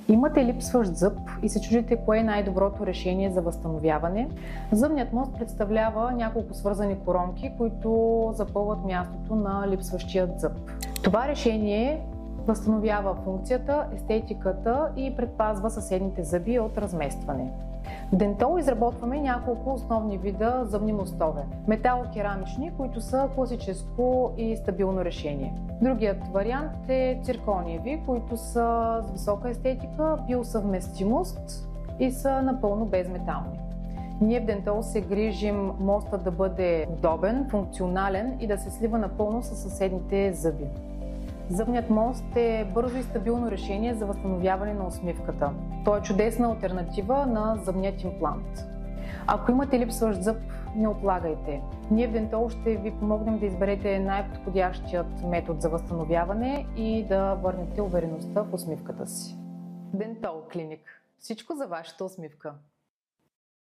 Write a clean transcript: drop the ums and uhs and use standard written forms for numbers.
Имате липсващ зъб и се чудите кое е най-доброто решение за възстановяване? Зъбният мост представлява няколко свързани коронки, които запълват мястото на липсващият зъб. Това решение възстановява функцията, естетиката и предпазва съседните зъби от разместване. В Дентол изработваме няколко основни вида зъбни мостове. Металокерамични, които са класическо и стабилно решение. Другият вариант е циркониеви, които са с висока естетика, биосъвместимост и са напълно безметални. Ние в Дентол се грижим моста да бъде удобен, функционален и да се слива напълно със съседните зъби. Зъбният мост е бързо и стабилно решение за възстановяване на усмивката. Той е чудесна алтернатива на зъбният имплант. Ако имате липсващ зъб, не отлагайте. Ние в Дентол ще ви помогнем да изберете най-подходящият метод за възстановяване и да върнете увереността в усмивката си. Дентол клиник. Всичко за вашата усмивка.